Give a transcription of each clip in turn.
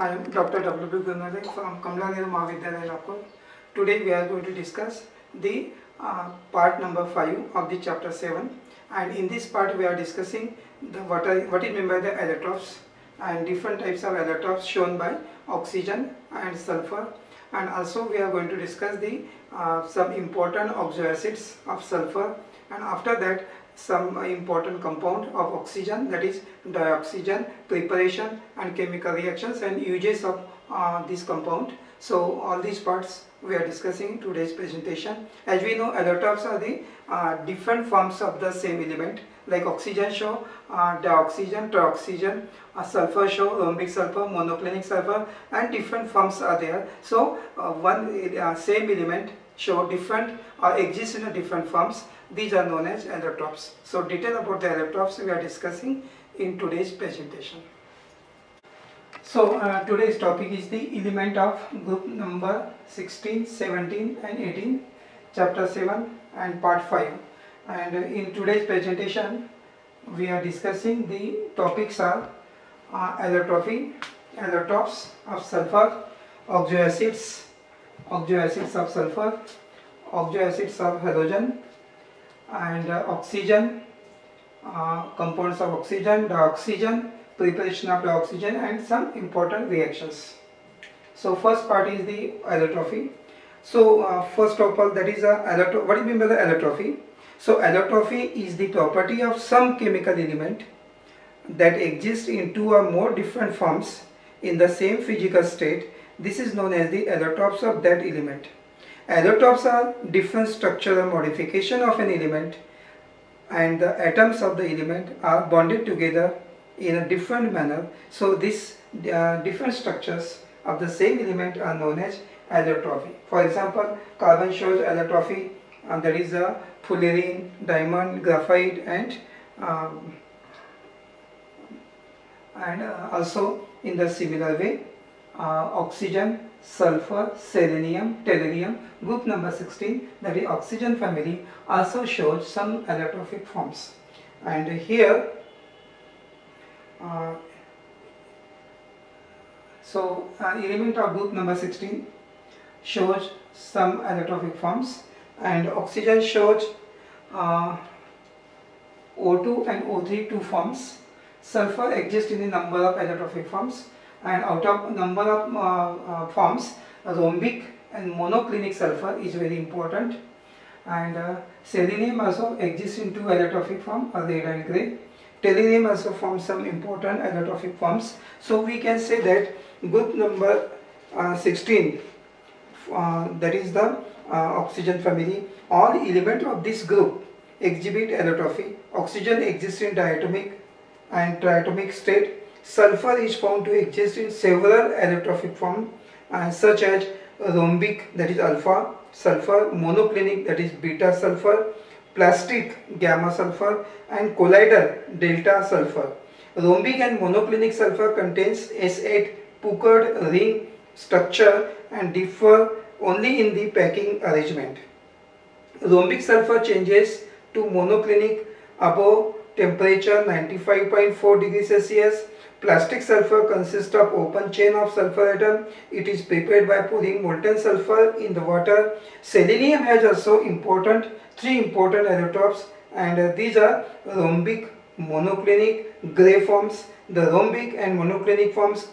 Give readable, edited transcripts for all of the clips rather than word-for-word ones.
I am Dr. W. Gunare from Kamla Nehru Mahavidyalaya, Nagpur. Today we are going to discuss the part number 5 of the chapter 7, and in this part we are discussing what is meant by the allotropes and different types of allotropes shown by oxygen and sulfur, and also we are going to discuss the some important oxoacids of sulfur, and after that some important compound of oxygen, that is dioxygen, preparation and chemical reactions and uses of this compound. So all these parts we are discussing in today's presentation. As we know, allotropes are the different forms of the same element, like oxygen show dioxygen, trioxygen, sulfur show rhombic sulfur, monoclinic sulfur, and different forms are there. So one same element show different or exist in a different forms. These are known as allotropes. So detail about the allotropes we are discussing in today's presentation. So today's topic is the element of group number 16, 17 and 18, chapter 7 and part 5. And in today's presentation we are discussing the topics are allotropy, allotropes of sulfur, oxoacids of sulfur, oxoacids of halogen, and oxygen, compounds of oxygen, dioxygen, preparation of dioxygen, and some important reactions. So first part is the allotropy. So first of all, that is what is meant by the allotropy? So allotropy is the property of some chemical element that exists in two or more different forms in the same physical state. This is known as the allotropes of that element. Allotropes are different structural modification of an element, and the atoms of the element are bonded together in a different manner. So these different structures of the same element are known as allotropy. For example, carbon shows allotropy, and there is a fullerene, diamond, graphite, and also in the similar way oxygen, sulfur, selenium, tellurium, group number 16, that is oxygen family, also shows some allotrophic forms. And here element of group number 16 shows some allotrophic forms, and oxygen shows O2 and O3 two forms. Sulfur exists in a number of allotrophic forms, and out of number of forms, rhombic and monoclinic sulfur is very important, and selenium also exists in two allotrophic forms, red and grey. Tellurium also forms some important allotrophic forms. So we can say that group number 16, that is the oxygen family, all elements of this group exhibit allotropy. Oxygen exists in diatomic and triatomic state. Sulfur is found to exist in several allotrophic forms such as rhombic, that is alpha sulfur, monoclinic, that is beta sulfur, plastic, gamma sulfur, and colloidal, delta sulfur. Rhombic and monoclinic sulfur contains S8 puckered ring structure and differ only in the packing arrangement. Rhombic sulfur changes to monoclinic above temperature 95.4 degrees Celsius. Plastic sulfur consists of open chain of sulfur atom. It is prepared by pouring molten sulfur in the water. Selenium has also three important allotropes, and these are rhombic, monoclinic, gray forms. The rhombic and monoclinic forms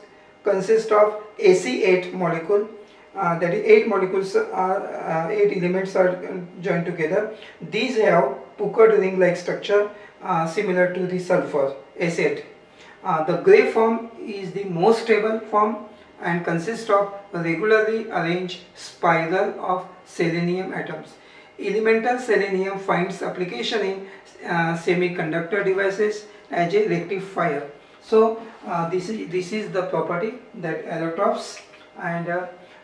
consist of AC8 molecule. That is 8 molecules are 8 elements are joined together. These have puckered ring like structure similar to the sulfur S8. The gray form is the most stable form and consists of regularly arranged spiral of selenium atoms. Elemental selenium finds application in semiconductor devices as a rectifier. So this is the property that allotropes, and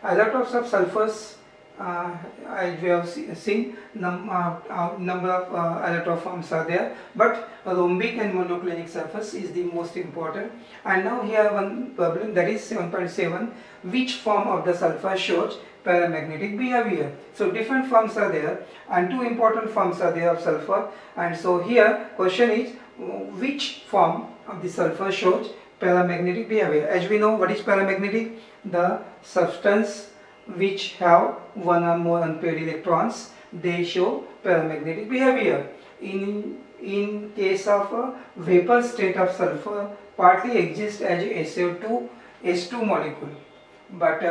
allotropes of sulfurs, as we have seen, number of allotrope forms are there, but rhombic and monoclinic sulfurs is the most important. And now here one problem, that is 7.7, which form of the sulfur shows paramagnetic behavior. So different forms are there, and two important forms are there of sulfur, and so here question is which form of the sulfur shows paramagnetic behavior. As we know, what is paramagnetic? The substance which have one or more unpaired electrons, they show paramagnetic behavior. In case of a vapor state of sulfur, partly exists as a SO2 molecule, but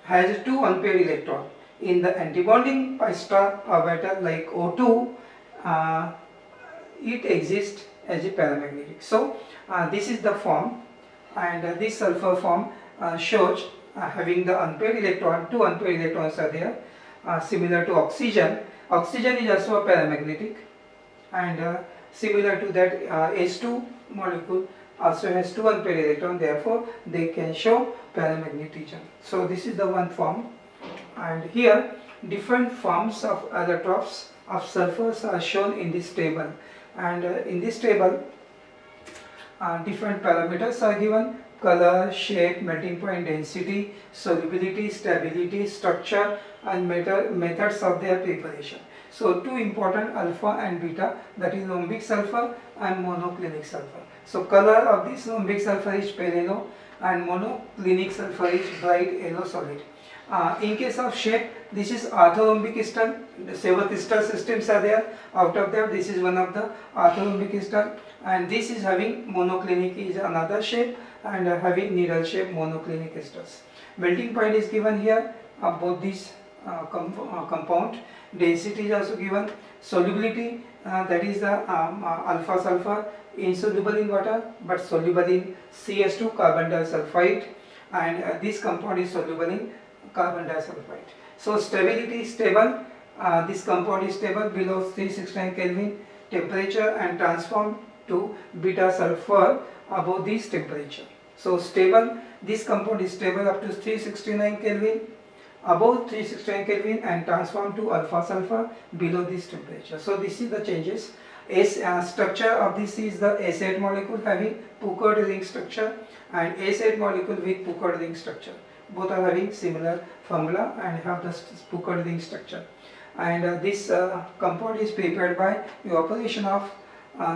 has two unpaired electrons. In the antibonding pi star orbital like O2, it exists as a paramagnetic. So this is the form, and this sulfur form shows having the unpaired electron, two unpaired electrons are there, similar to oxygen. Oxygen is also a paramagnetic, and similar to that H2 molecule also has two unpaired electrons, therefore they can show paramagnetism. So this is the one form, and here different forms of allotropes of sulfurs are shown in this table, and in this table different parameters are given: color, shape, melting point, density, solubility, stability, structure, and methods of their preparation. So two important alpha and beta, that is rhombic sulfur and monoclinic sulfur. So color of this rhombic sulfur is pale yellow and monoclinic sulfur is bright yellow solid. In case of shape, this is orthorhombic crystal. The several crystal systems are there. Out of them, this is one of the orthorhombic crystal, and this is having monoclinic is another shape, and having needle shape monoclinic crystals. Melting point is given here of both these compound. Density is also given. Solubility, that is the alpha sulfur, insoluble in water but soluble in CS2 carbon disulfide, and this compound is soluble in carbon disulfide. So stability is stable. This compound is stable below 369 Kelvin temperature and transformed to beta sulfur above this temperature. So stable, this compound is stable up to 369 Kelvin, above 369 Kelvin, and transformed to alpha sulfur below this temperature. So this is the changes. Structure of this is the S8 molecule having puckered ring structure and S8 molecule with puckered ring structure. Both are having similar formula and have the puckered ring structure. And this compound is prepared by evaporation of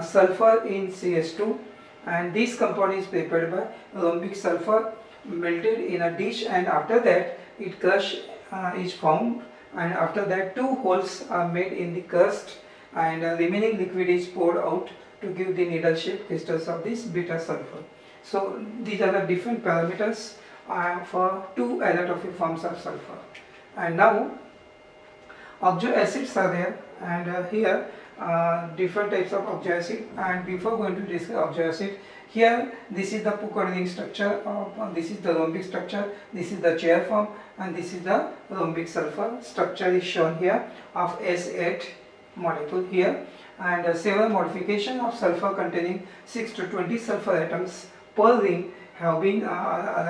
sulfur in CS2, and this compound is prepared by rhombic sulfur melted in a dish, and after that it crush is formed, and after that two holes are made in the crust, and remaining liquid is poured out to give the needle shaped crystals of this beta sulfur. So these are the different parameters for two allotrophic forms of sulfur. And now oxo acids are there, and here different types of oxo acid. And before going to discuss oxo acid, here this is the puckered ring structure, this is the rhombic structure, this is the chair form, and this is the rhombic sulfur structure is shown here of S8 molecule here, and several modification of sulfur containing 6 to 20 sulfur atoms per ring have been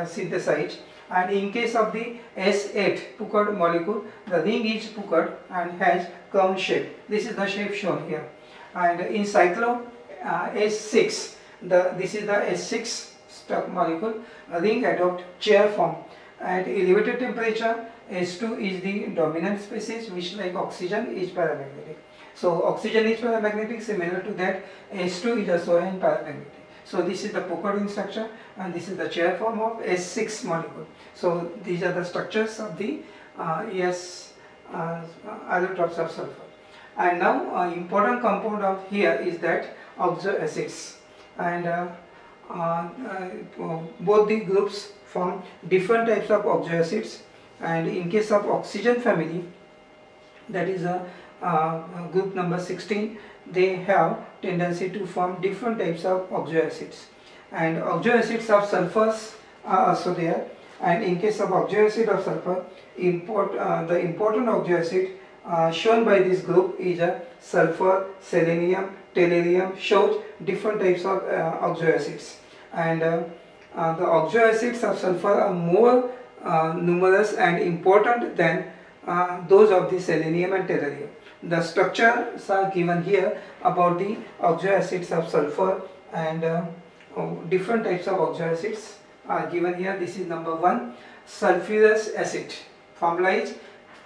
synthesized. And in case of the S8 puckered molecule, the ring is puckered and has crown shape. This is the shape shown here. And in cyclo S6, this is the S6 stuck molecule, ring adopt chair form. At elevated temperature, S2 is the dominant species, which like oxygen is paramagnetic. So oxygen is paramagnetic, similar to that S2 is also an paramagnetic. So this is the puckered ring structure, and this is the chair form of S6 molecule. So these are the structures of the allotropes of sulfur. And now important compound of here is that oxo acids, and both the groups form different types of oxo acids. And in case of oxygen family, that is a group number 16, they have tendency to form different types of oxo acids, and oxo acids of sulfurs are also there. And in case of oxo acid of sulfur, the important oxo acid shown by this group is a sulfur, selenium, tellurium, shows different types of oxo acids. And the oxo acids of sulfur are more numerous and important than those of the selenium and tellurium. The structures are given here about the oxo acids of sulfur, and different types of oxo acids are given here. This is number 1, sulfurous acid. Formula is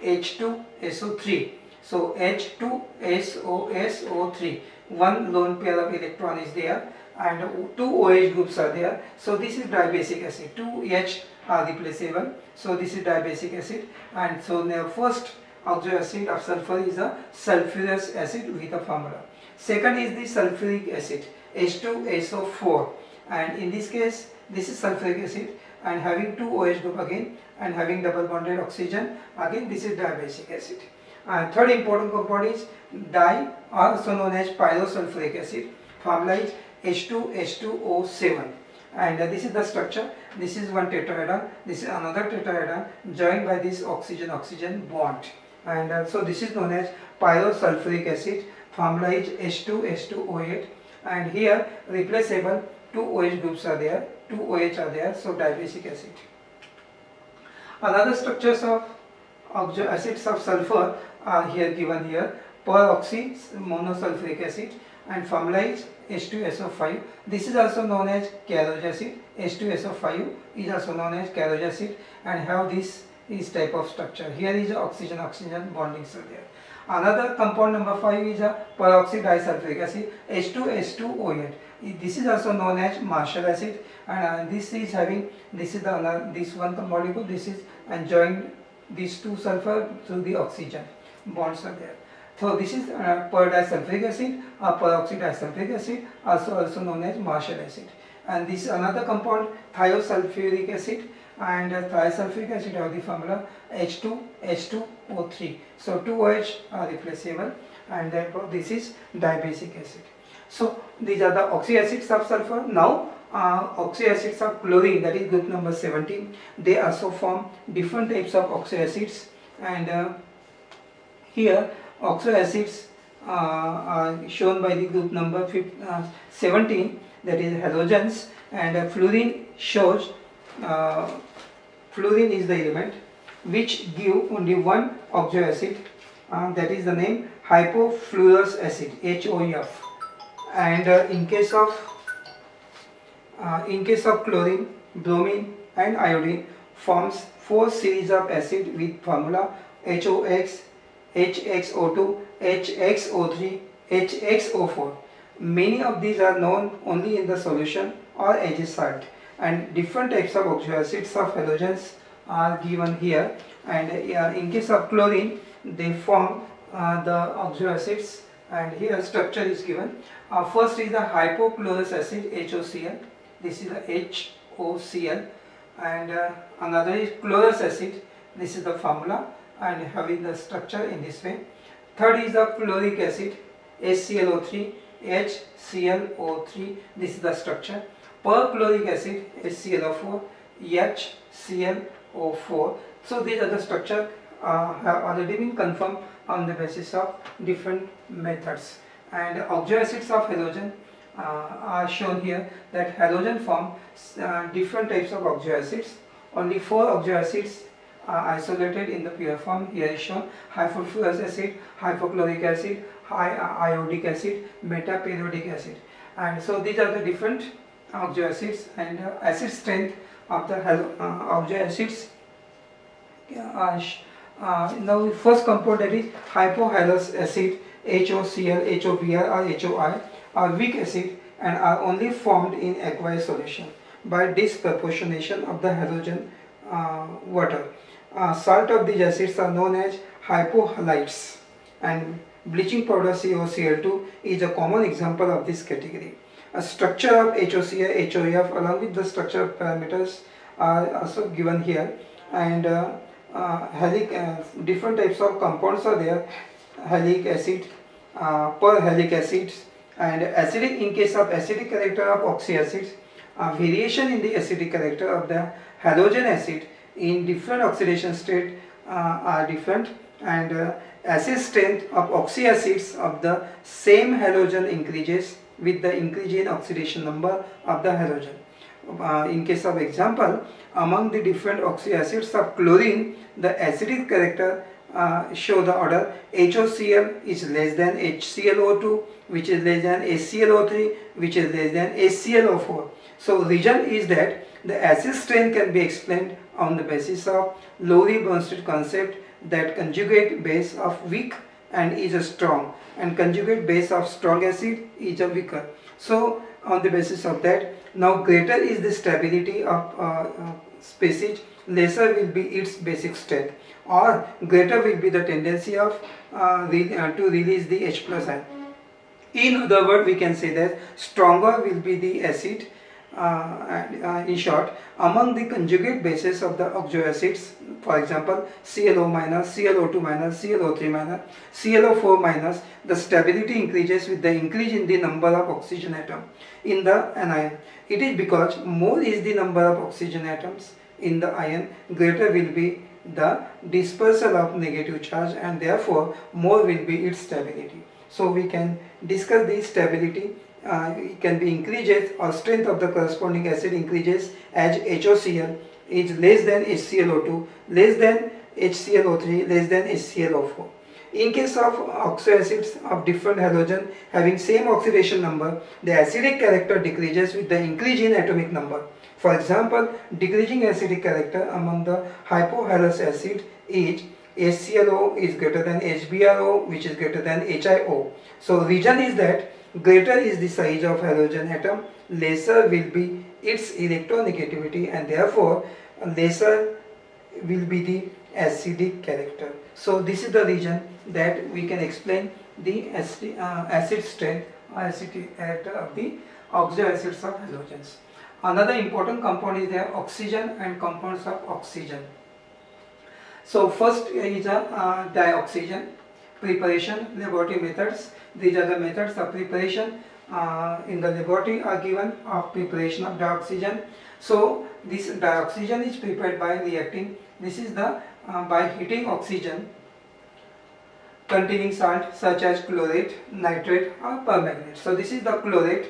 H2SO3. So H2SOSO3, one lone pair of electron is there, and two OH groups are there. So this is dibasic acid. Two H are replaceable. So this is dibasic acid, and so the first oxo acid of sulfur is a sulfurous acid with a formula. Second is the sulfuric acid, H2SO4, and in this case this is sulfuric acid and having two OH group again and having double bonded oxygen, again this is dibasic acid. And third important compound is di, also known as pyrosulfuric acid. Formula is H2H2O7, and this is the structure. This is one tetrahedron, this is another tetrahedron joined by this oxygen-oxygen bond, and so this is known as pyrosulfuric acid. Formula is H2H2O8, and here replaceable two OH groups are there, two OH are there, so dibasic acid. Another structures of acids of sulfur are here given here. Peroxy monosulfuric acid, and formula is H2SO5. This is also known as Carnot acid. H2SO5 is also known as Carnot acid and have this type of structure. Here is oxygen-oxygen bondings are there. Another compound number 5 is a peroxy disulfuric acid, H2H2O8. This is also known as Marshall acid, and this is having this one molecule. This is and joined these two sulfur through the oxygen bonds are there. So this is per-disulfuric acid or peroxy disulfuric acid, also known as Marshall acid. And this is another compound, thiosulfuric acid, and thiosulfuric acid have the formula H2H2O3. So two OH are replaceable, and therefore this is dibasic acid. So these are the oxyacids of sulfur. Now oxyacids of chlorine, that is group number 17, they also form different types of oxyacids, and here oxyacids are shown by the group number 17, that is halogens, and fluorine shows fluorine is the element which give only one oxoacid, that is the name hypofluorous acid, HOF. And in case of chlorine, bromine and iodine forms 4 series of acid with formula HOX, HXO2, HXO3, HXO4. Many of these are known only in the solution or as a salt, and different types of oxoacids of halogens are given here. And in case of chlorine, they form the oxoacids, and here structure is given. First is the hypochlorous acid, HOCl. This is the HOCl, and another is chlorous acid. This is the formula and having the structure in this way. Third is the fluoric acid, HClO3, HClO3. This is the structure. Perchloric acid, HClO4, HClO4. So these are the structure have already been confirmed on the basis of different methods. And oxoacids of halogen are shown here, that halogen form different types of oxoacids. Only 4 oxoacids are isolated in the pure form. Here is shown hypofluorous acid, hypochloric acid, iodic acid, metaperiodic acid. And so these are the different oxoacids, and acid strength of the oxoacids. Now first compound, that is hypohalous acid, HOCl, HOBr or HOI, are weak acid and are only formed in aqueous solution by disproportionation of the halogen water. Salt of these acids are known as hypohalites, and bleaching powder COCl2 is a common example of this category. A structure of HOCl, HOF along with the structure parameters are also given here, and different types of compounds are there, halic acid, perhalic acids, and acidic. In case of acidic character of oxyacids, variation in the acidic character of the halogen acid in different oxidation state are different, and acid strength of oxyacids of the same halogen increases with the increase in oxidation number of the halogen. In case of example, among the different oxyacids of chlorine, the acidic character show the order HOCl is less than HClO2, which is less than HClO3, which is less than HClO4. So reason is that the acid strength can be explained on the basis of Lowry-Bronsted concept, that conjugate base of weak and is a strong, and conjugate base of strong acid is a weaker. So on the basis of that, now greater is the stability of species, lesser will be its basic state, or greater will be the tendency of to release the H plus ion. In other words, we can say that stronger will be the acid, in short, among the conjugate bases of the oxoacids, for example ClO minus, ClO2 minus, ClO3 minus, ClO4 minus, the stability increases with the increase in the number of oxygen atom in the anion. It is because more is the number of oxygen atoms in the ion, greater will be the dispersal of negative charge, and therefore more will be its stability. So we can discuss the stability. It can be increases or strength of the corresponding acid increases as HOCl is less than HClO2, less than HClO3, less than HClO4. In case of oxoacids of different halogen having same oxidation number, the acidic character decreases with the increase in atomic number. For example, decreasing acidic character among the hypohalous acid is HClO is greater than HBrO, which is greater than HiO. So reason is that greater is the size of halogen atom, lesser will be its electronegativity, and therefore lesser will be the acidic character. So this is the reason that we can explain the acid strength or acidic character of the oxoacids of halogens. Another important compound is the oxygen and compounds of oxygen. So first is a dioxygen preparation, laboratory methods. These are the methods of preparation in the laboratory are given of preparation of dioxygen. So this dioxygen is prepared by reacting. This is the by heating oxygen containing salt such as chlorate, nitrate or permanganate. So this is the chlorate.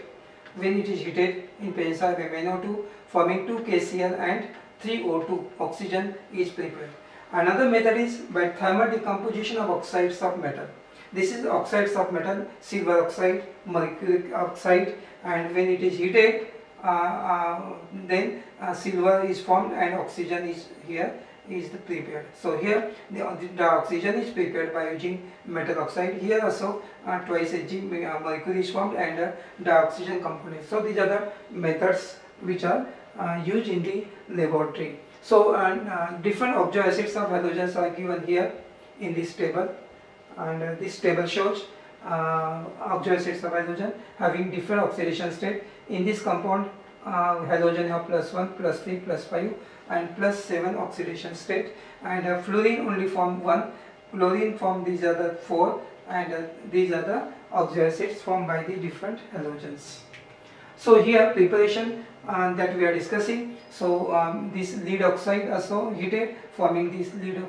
When it is heated in presence of MnO2 forming 2 KCl and 3 O2, oxygen is prepared. Another method is by thermal decomposition of oxides of metal. This is oxides of metal, silver oxide, mercury oxide, and when it is heated, then silver is formed and oxygen is here is prepared. So here the oxygen is prepared by using metal oxide. Here also twice Hg mercury is formed and dioxygen component. So these are the methods which are used in the laboratory. So different oxoacids of halogens are given here in this table, and this table shows oxoacids of halogen having different oxidation state. In this compound halogen have +1, +3, +5 and +7 oxidation state, and fluorine only form 1, chlorine form these are the 4, and these are the oxoacids formed by the different halogens. So here preparation that we are discussing. So this lead oxide also heated forming this lead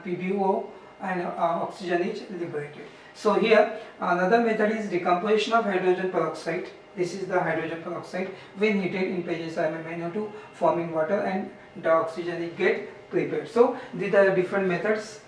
PbO, and oxygen is liberated. So here another method is decomposition of hydrogen peroxide. This is the hydrogen peroxide when heated in presence of MnO2 forming water, and the oxygen is get prepared. So these are different methods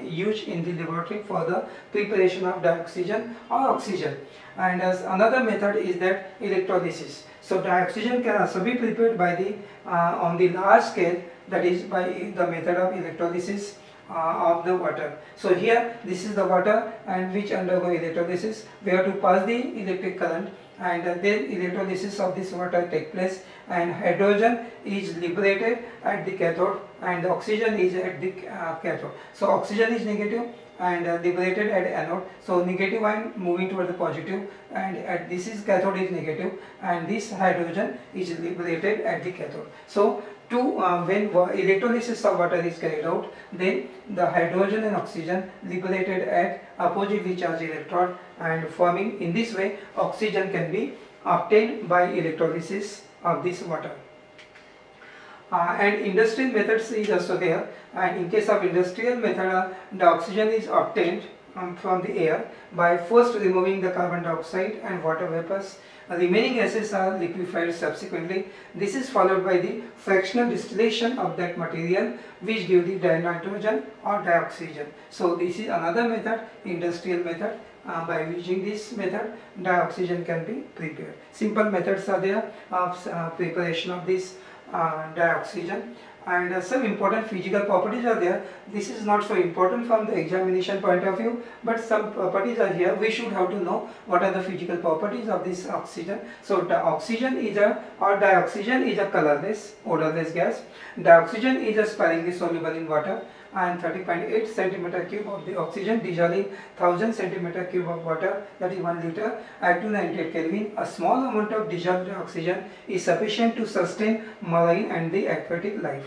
used in the laboratory for the preparation of dioxygen or oxygen. And as another method is that electrolysis. So dioxygen can also be prepared by the on the large scale, that is by the method of electrolysis of the water. So here this is the water and which undergo electrolysis. We have to pass the electric current, and then electrolysis of this water take place, and hydrogen is liberated at the cathode and the oxygen is at the cathode. So oxygen is negative and liberated at anode. So negative ion moving toward the positive, and at this is cathode is negative, and this hydrogen is liberated at the cathode. So when electrolysis of water is carried out, then the hydrogen and oxygen liberated at oppositely charged electrode, and forming in this way oxygen can be obtained by electrolysis of this water. And industrial methods is also there, and in case of industrial method the oxygen is obtained from the air by first removing the carbon dioxide and water vapors. Remaining gases are liquefied subsequently. This is followed by the fractional distillation of that material which give the dinitrogen or dioxygen. So this is another method, industrial method. By using this method, dioxygen can be prepared. Simple methods are there of preparation of this dioxygen. and some important physical properties are there. This is not so important from the examination point of view, but some properties are here. We should have to know what are the physical properties of this oxygen. So oxygen is a, or dioxygen is a colorless, odorless gas. Dioxygen is a sparingly soluble in water, and 30.8 centimeter cube of the oxygen dissolving 1000 centimeter cube of water, that is 1 liter, at 298 Kelvin. A small amount of dissolved oxygen is sufficient to sustain marine and the aquatic life.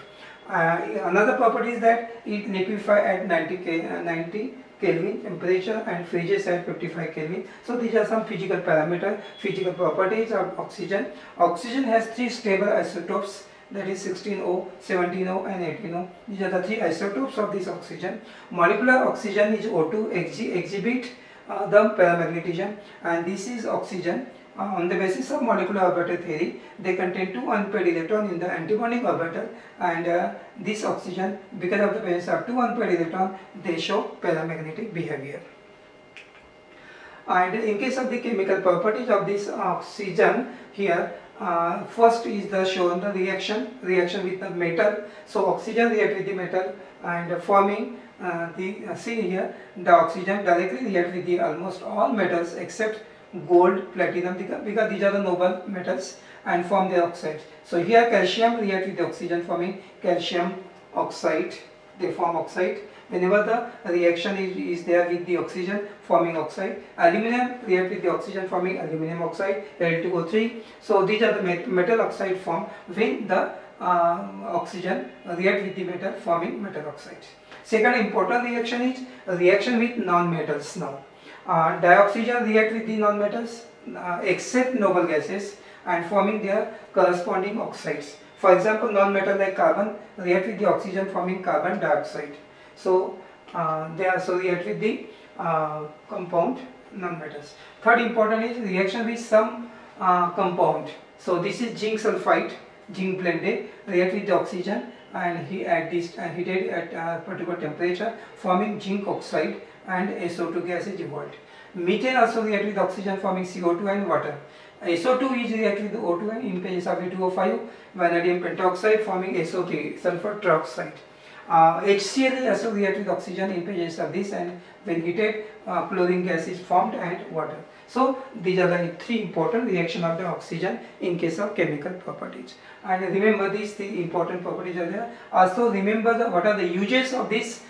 Another property is that it liquefies at 90 Kelvin temperature and freezes at 55 Kelvin. So these are some physical parameters, physical properties of oxygen. Oxygen has 3 stable isotopes, that is 16O, 17O and 18O. These are the 3 isotopes of this oxygen. Molecular oxygen is O2, exhibit the paramagnetism, and this is oxygen. On the basis of molecular orbital theory, they contain 2 unpaired electrons in the antibonding orbital, and this oxygen, because of the presence of 2 unpaired electrons, they show paramagnetic behavior. And in case of the chemical properties of this oxygen, here first is the shown the reaction with the metal. So oxygen react with the metal and forming see here, the oxygen directly react with the almost all metals except gold, platinum, because these are the noble metals, and form the oxides. So here calcium react with the oxygen forming calcium oxide, they form oxide. Whenever the reaction is there with the oxygen forming oxide. Aluminum react with the oxygen forming aluminum oxide, Al2O3. So these are the metal oxide formed when the oxygen react with the metal forming metal oxide. Second important reaction is reaction with non-metals now. Dioxygen react with the non-metals except noble gases and forming their corresponding oxides. For example, non-metal like carbon react with the oxygen forming carbon dioxide. So they also react with the compound non-metals. Third important is reaction with some compound. So this is zinc sulfide, zinc blended, react with the oxygen and heated at a particular temperature forming zinc oxide and SO2 gas is evolved. Methane also react with oxygen forming CO2 and water. SO2 is react with O2 and in case of A2O5, vanadium pentoxide forming SO3, sulfur trioxide. HCl also react with oxygen in presence of this, and when heated chlorine gas is formed and water. So these are the 3 important reactions of the oxygen in case of chemical properties. And remember these 3 important properties are there. Also remember what are the uses of this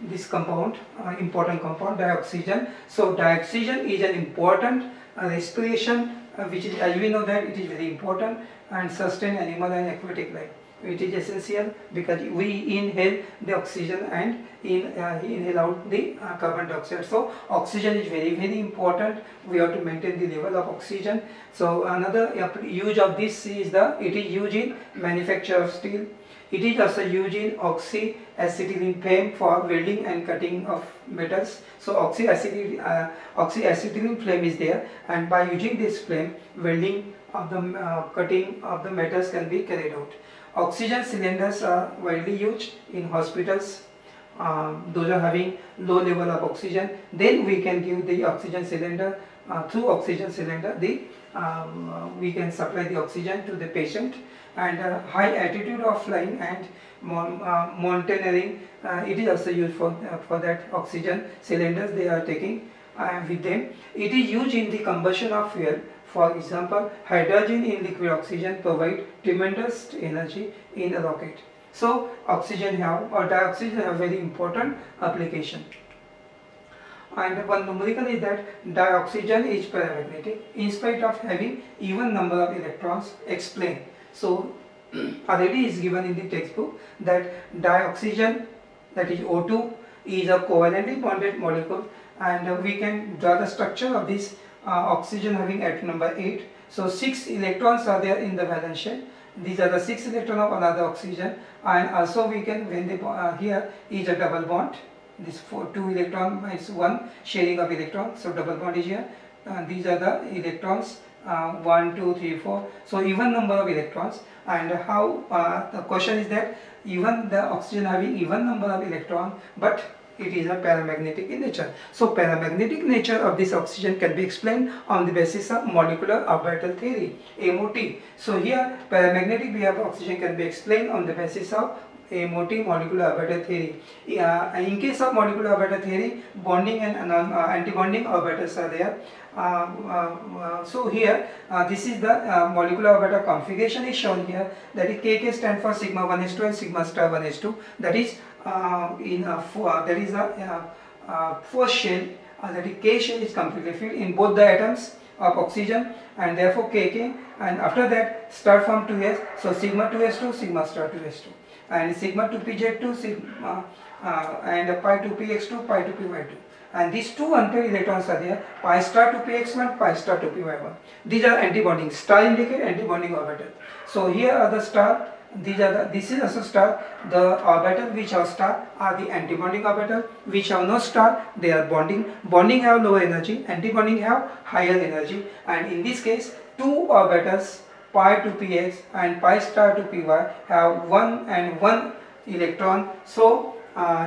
this compound, important compound dioxygen. So dioxygen is an important respiration which is, as we know that it is very important and sustain animal and aquatic life. It is essential because we inhale the oxygen and inhale out the carbon dioxide. So oxygen is very important. We have to maintain the level of oxygen. So another use of this is it is used in manufacture of steel. It is also used in oxyacetylene flame for welding and cutting of metals. So oxyacetylene flame is there, and by using this flame, welding of the cutting of the metals can be carried out. Oxygen cylinders are widely used in hospitals. Those are having low level of oxygen. Then we can give the oxygen cylinder, through oxygen cylinder we can supply the oxygen to the patient. And high altitude of flying and mountaineering, it is also used for that oxygen cylinders they are taking with them. It is used in the combustion of fuel. For example, hydrogen in liquid oxygen provide tremendous energy in a rocket. So oxygen or dioxygen have very important application. And one numerical is that dioxygen is paramagnetic in spite of having even number of electrons. Explain. So already is given in the textbook that dioxygen, that is O2, is a covalently bonded molecule, and we can draw the structure of this oxygen having atom number 8. So 6 electrons are there in the valence shell. These are the 6 electrons of another oxygen, and also we can, when they here is a double bond. This 2 electron is 1 sharing of electron, so double bond is here. These are the electrons, 1, 2, 3, 4. So even number of electrons. And how the question is that even the oxygen having even number of electrons, but it is a paramagnetic in nature. So paramagnetic nature of this oxygen can be explained on the basis of molecular orbital theory, MOT. So here paramagnetic behavior of oxygen can be explained on the basis of MOT, molecular orbital theory. In case of molecular orbital theory, bonding and anti-bonding orbitals are there. So here this is the molecular orbital configuration is shown here, that is KK stand for sigma 1s2 and sigma star 1s2, that is there is a first shell, that is K shell is completely filled in both the atoms of oxygen, and therefore KK, and after that star form 2s, so sigma 2s2, sigma star 2s2, and sigma 2pz2, sigma and pi 2px2, pi 2py2. And these two unpaired electrons are there, pi star 2px1, pi star 2py1. These are antibonding. Star indicate antibonding orbital. So here are the star. This is also star. The orbital which have star are the antibonding orbital. Which have no star, they are bonding. Bonding have lower energy. Antibonding have higher energy. And in this case, two orbitals, pi 2px and pi star 2py, have 1 and 1 electron. So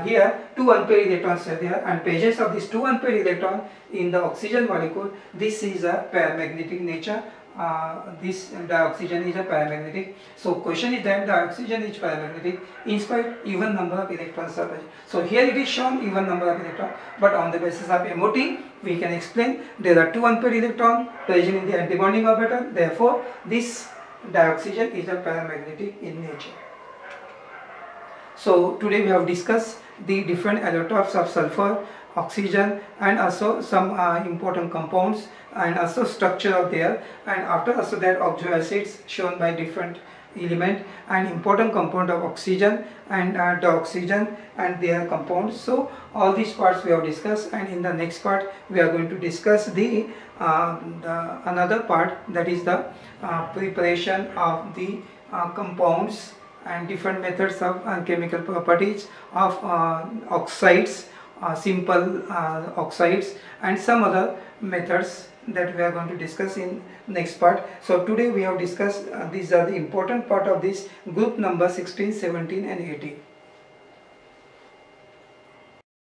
here two unpaired electrons are there, and presence of these two unpaired electrons in the oxygen molecule, this is a paramagnetic nature. This dioxygen is a paramagnetic. So question is that dioxygen is paramagnetic in spite even number of electrons are present. So here it is shown even number of electrons, but on the basis of MOT we can explain there are two unpaired electrons present in the antibonding orbital. Therefore this dioxygen is a paramagnetic in nature. So today we have discussed the different allotropes of sulfur, oxygen, and also some important compounds, and also structure of there, and after also that oxo acids shown by different element and important compound of oxygen and dioxygen and their compounds. So all these parts we have discussed, and in the next part we are going to discuss the another part, that is the preparation of the compounds and different methods of chemical properties of oxides, simple oxides, and some other methods that we are going to discuss in next part. So today we have discussed these are the important part of this group number 16, 17 and 18.